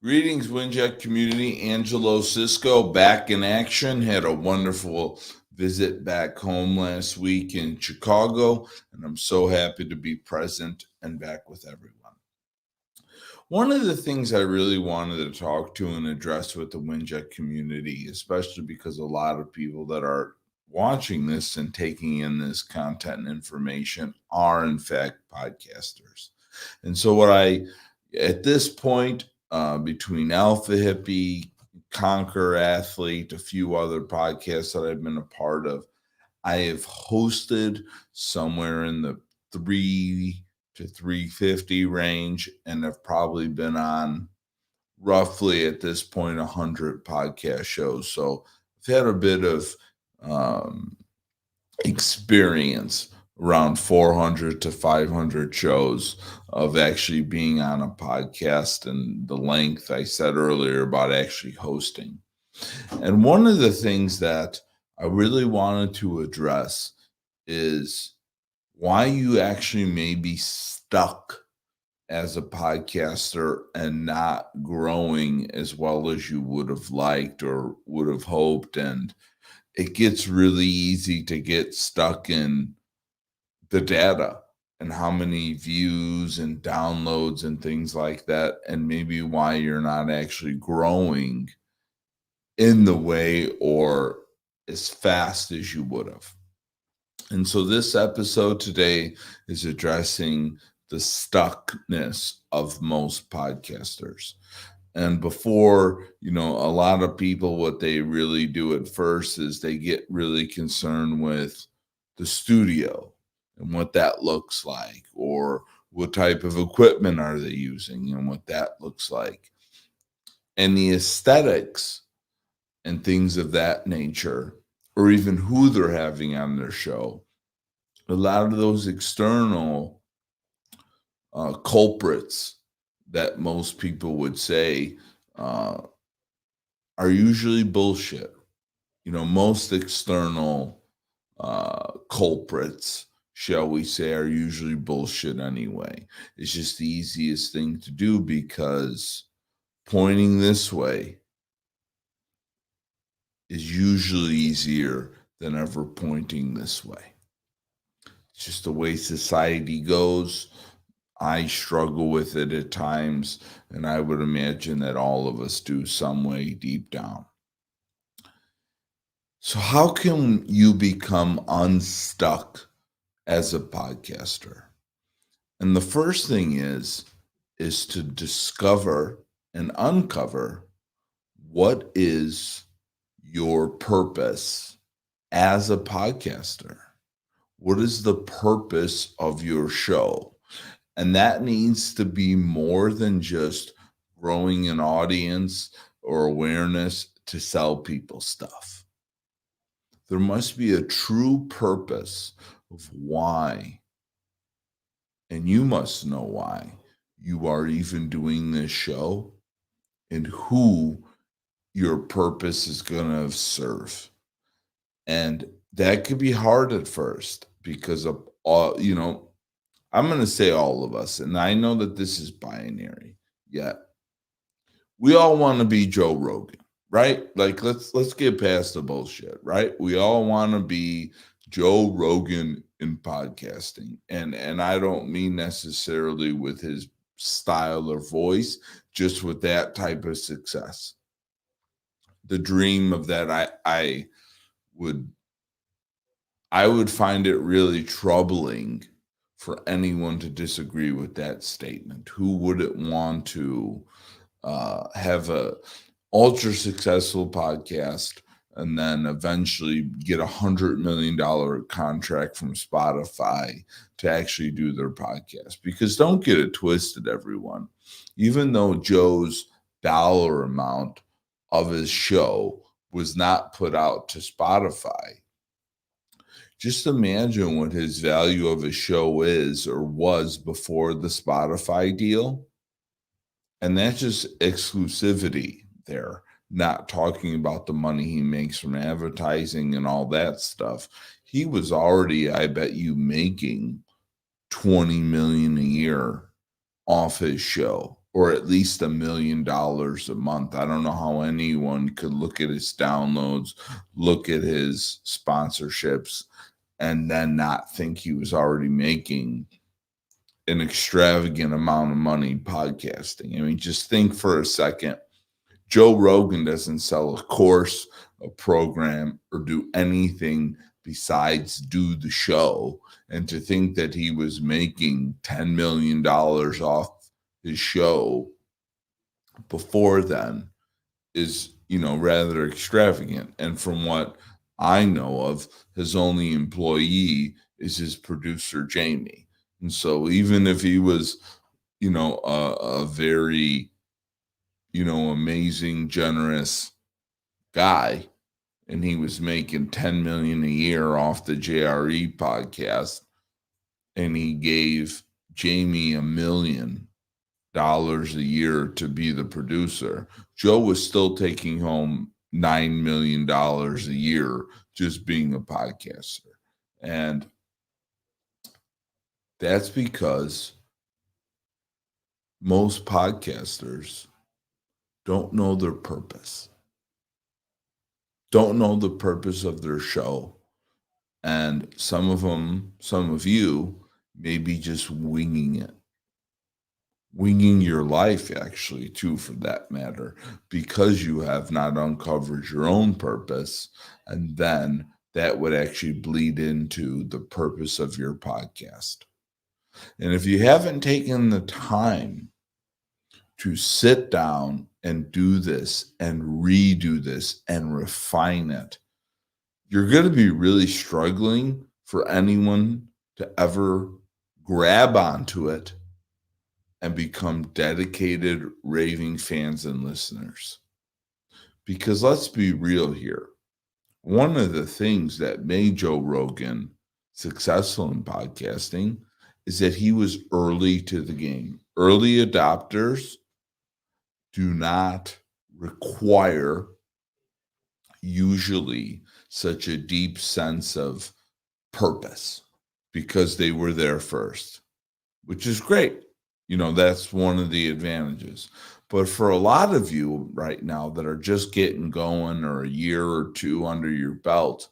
Greetings, Winject community. Angelo Sisco back in action. Had a wonderful visit back home last week in Chicago, and I'm so happy to be present and back with everyone. One of the things I really wanted to talk to and address with the Winject community, especially because a lot of people that are watching this and taking in this content and information are, in fact, podcasters. And so, at this point, between Alpha Hippie, Conquer Athlete, a few other podcasts that I've been a part of, I have hosted somewhere in the 3 to 350 range, and I've probably been on roughly at this point 100 podcast shows. So I've had a bit of um, experience around 400 to 500 shows of actually being on a podcast and the length I said earlier about actually hosting. And one of the things that I really wanted to address is why you actually may be stuck as a podcaster and not growing as well as you would have liked or would have hoped. And it gets really easy to get stuck in the data and how many views and downloads and things like that, and maybe why you're not actually growing in the way or as fast as you would have. And so this episode today is addressing the stuckness of most podcasters. And before, a lot of people, what they really do at first is they get really concerned with the studio and what that looks like, or what type of equipment are they using and what that looks like. And the aesthetics and things of that nature, or even who they're having on their show. A lot of those external culprits that most people would say are usually bullshit. Most external culprits, shall we say, are usually bullshit anyway. It's just the easiest thing to do because pointing this way is usually easier than ever pointing this way. It's just the way society goes. I struggle with it at times, and I would imagine that all of us do some way deep down. So how can you become unstuck as a podcaster? And the first thing is to discover and uncover what is your purpose as a podcaster. What is the purpose of your show? And that needs to be more than just growing an audience or awareness to sell people stuff. There must be a true purpose of why, and you must know why you are even doing this show and who your purpose is going to serve. And that could be hard at first because of all, I'm going to say all of us, and I know that this is binary, yet we all want to be Joe Rogan, right? Like let's get past the bullshit, right? We all want to be Joe Rogan in podcasting. And I don't mean necessarily with his style or voice, just with that type of success. The dream of that, I would find it really troubling for anyone to disagree with that statement. Who wouldn't want to have a ultra successful podcast and then eventually get $100 million contract from Spotify to actually do their podcast? Because don't get it twisted, everyone. Even though Joe's dollar amount of his show was not put out to Spotify, just imagine what his value of his show is or was before the Spotify deal. And that's just exclusivity there, not talking about the money he makes from advertising and all that stuff. He was already, I bet you, making $20 million a year off his show. or at least $1 million a month. I don't know how anyone could look at his downloads, look at his sponsorships, and then not think he was already making an extravagant amount of money podcasting. I mean, just think for a second. Joe Rogan doesn't sell a course, a program, or do anything besides do the show. And to think that he was making $10 million off his show before then is, rather extravagant. And from what I know of, his only employee is his producer, Jamie. And so even if he was, a very, amazing, generous guy, and he was making 10 million a year off the JRE podcast, and he gave Jamie $1 million a year to be the producer, Joe was still taking home $9 million a year just being a podcaster. And that's because most podcasters don't know their purpose, don't know the purpose of their show. And some of you may be just winging it, winging your life, actually, too, for that matter, because you have not uncovered your own purpose. And then that would actually bleed into the purpose of your podcast. And if you haven't taken the time to sit down and do this and redo this and refine it, you're going to be really struggling for anyone to ever grab onto it and become dedicated, raving fans and listeners. Because let's be real here. One of the things that made Joe Rogan successful in podcasting is that he was early to the game. Early adopters do not require usually such a deep sense of purpose because they were there first, which is great. That's one of the advantages. But for a lot of you right now that are just getting going or a year or two under your belt,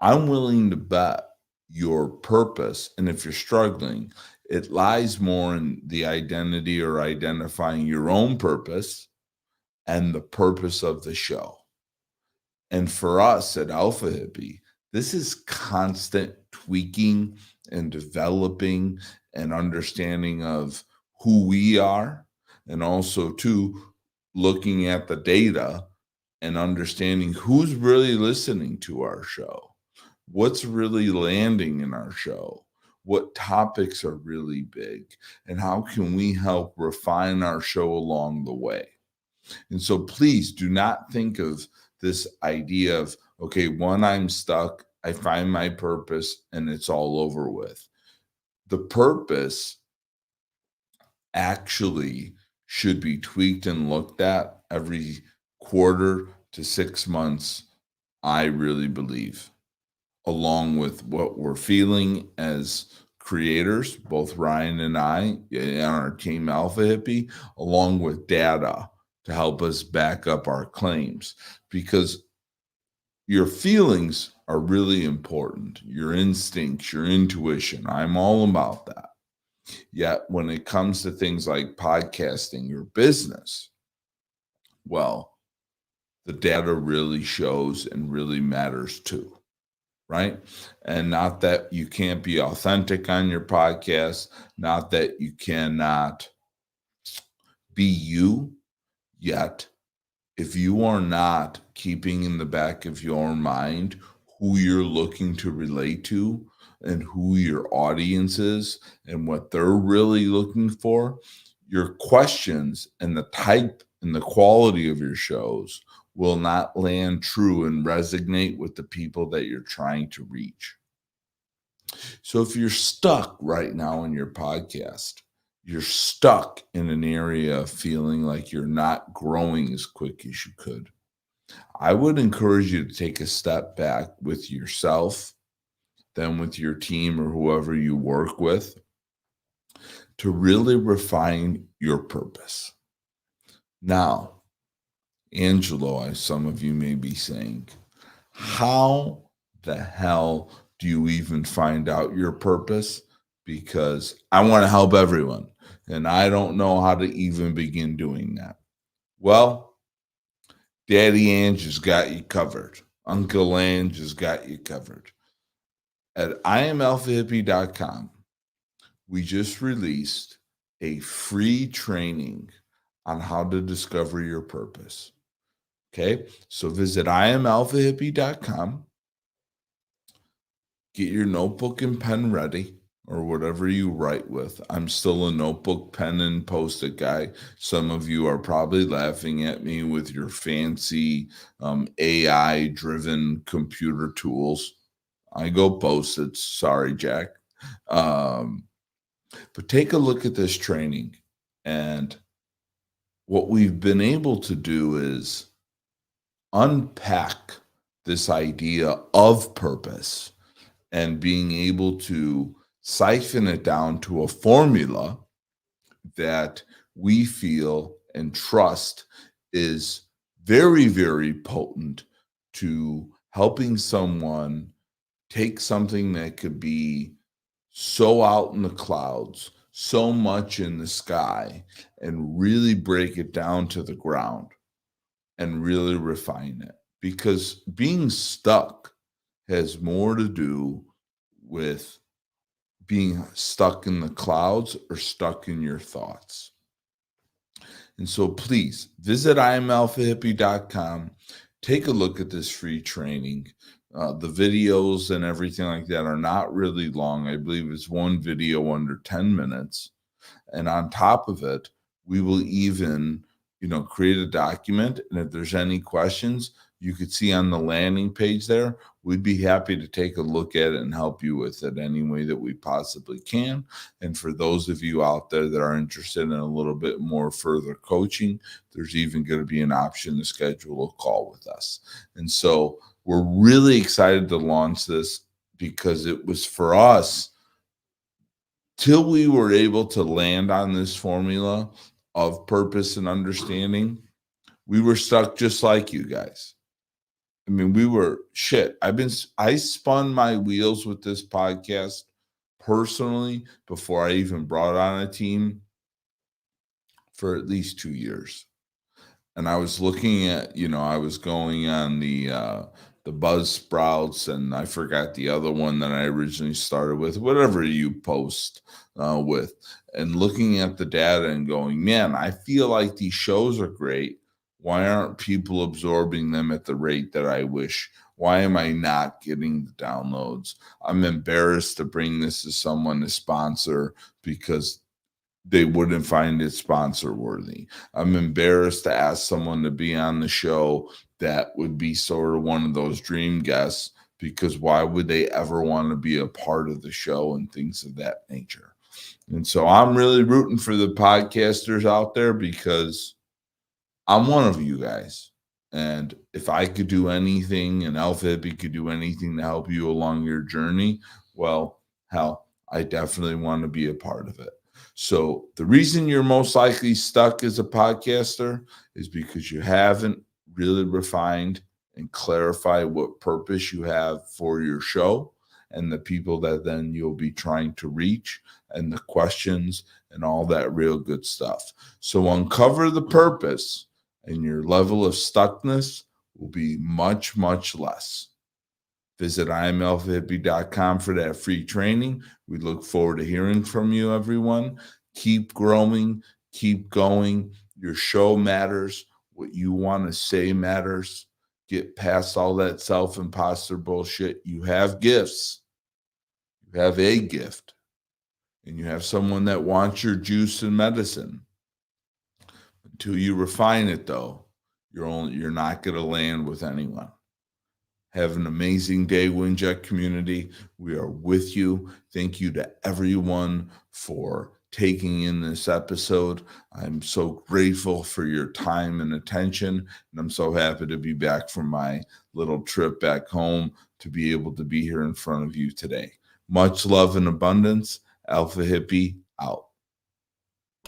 I'm willing to bet your purpose, and if you're struggling, it lies more in the identity or identifying your own purpose and the purpose of the show. And for us at Alpha Hippie, this is constant tweaking and developing and understanding of who we are, and also too looking at the data and understanding who's really listening to our show, what's really landing in our show, what topics are really big, and how can we help refine our show along the way. And so please do not think of this idea of, okay, when I'm stuck, I find my purpose and it's all over with. The purpose actually should be tweaked and looked at every quarter to 6 months, I really believe, along with what we're feeling as creators, both Ryan and I, and our team Alpha Hippie, along with data to help us back up our claims, because your feelings are really important. Your instincts, your intuition. I'm all about that. Yet when it comes to things like podcasting, your business, well, the data really shows and really matters too, right? And not that you can't be authentic on your podcast, not that you cannot be you, yet if you are not keeping in the back of your mind who you're looking to relate to and who your audience is and what they're really looking for, your questions and the type and the quality of your shows will not land true and resonate with the people that you're trying to reach. So if you're stuck right now in your podcast, you're stuck in an area of feeling like you're not growing as quick as you could, I would encourage you to take a step back with yourself, then with your team or whoever you work with, to really refine your purpose. Now, Angelo, as some of you may be saying, how the hell do you even find out your purpose? Because I want to help everyone, and I don't know how to even begin doing that. Well, Daddy Ange has got you covered. Uncle Ange has got you covered. At IamAlphaHippie.com, we just released a free training on how to discover your purpose. Okay, so visit IamAlphaHippie.com, get your notebook and pen ready, or whatever you write with. I'm still a notebook, pen, and post-it guy. Some of you are probably laughing at me with your fancy AI-driven computer tools. I go post-its. Sorry, Jack. But take a look at this training. And what we've been able to do is unpack this idea of purpose and being able to siphon it down to a formula that we feel and trust is very, very potent to helping someone take something that could be so out in the clouds, so much in the sky, and really break it down to the ground and really refine it. Because being stuck has more to do with being stuck in the clouds or stuck in your thoughts. And so please visit IamAlphaHippie.com. Take a look at this free training. The videos and everything like that are not really long. I believe it's one video under 10 minutes. And on top of it, we will even, create a document. And if there's any questions, you could see on the landing page there, we'd be happy to take a look at it and help you with it any way that we possibly can. And for those of you out there that are interested in a little bit more further coaching, there's even going to be an option to schedule a call with us. And so we're really excited to launch this because it was for us, till we were able to land on this formula of purpose and understanding, we were stuck just like you guys. I mean, we were shit. I spun my wheels with this podcast personally before I even brought on a team for at least 2 years. And I was looking at, I was going on the Buzzsprouts, and I forgot the other one that I originally started with, whatever you post with, and looking at the data and going, man, I feel like these shows are great. Why aren't people absorbing them at the rate that I wish? Why am I not getting the downloads? I'm embarrassed to bring this to someone to sponsor because they wouldn't find it sponsor worthy. I'm embarrassed to ask someone to be on the show that would be sort of one of those dream guests, because why would they ever want to be a part of the show and things of that nature? And so I'm really rooting for the podcasters out there because I'm one of you guys. And if I could do anything and Alpha Hippie could do anything to help you along your journey, well, hell, I definitely want to be a part of it. So the reason you're most likely stuck as a podcaster is because you haven't really refined and clarified what purpose you have for your show and the people that then you'll be trying to reach and the questions and all that real good stuff. So uncover the purpose and your level of stuckness will be much, much less. Visit IamAlphaHippie.com for that free training. We look forward to hearing from you, everyone. Keep growing, keep going. Your show matters. What you want to say matters. Get past all that self-imposter bullshit. You have gifts. You have a gift. And you have someone that wants your juice and medicine. Until you refine it, though, you're not going to land with anyone. Have an amazing day, Winject community. We are with you. Thank you to everyone for taking in this episode. I'm so grateful for your time and attention, and I'm so happy to be back from my little trip back home to be able to be here in front of you today. Much love and abundance. Alpha Hippie out.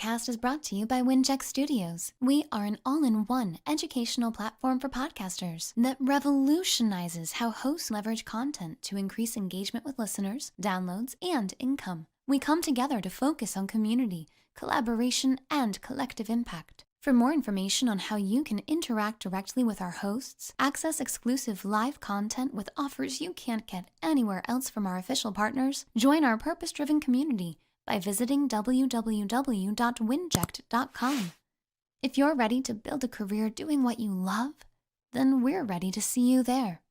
podcast is brought to you by Winject Studios. We are an all-in-one educational platform for podcasters that revolutionizes how hosts leverage content to increase engagement with listeners, downloads, and income. We come together to focus on community, collaboration, and collective impact. For more information on how you can interact directly with our hosts, access exclusive live content with offers you can't get anywhere else from our official partners, join our purpose-driven community by visiting www.winject.com. If you're ready to build a career doing what you love, then we're ready to see you there.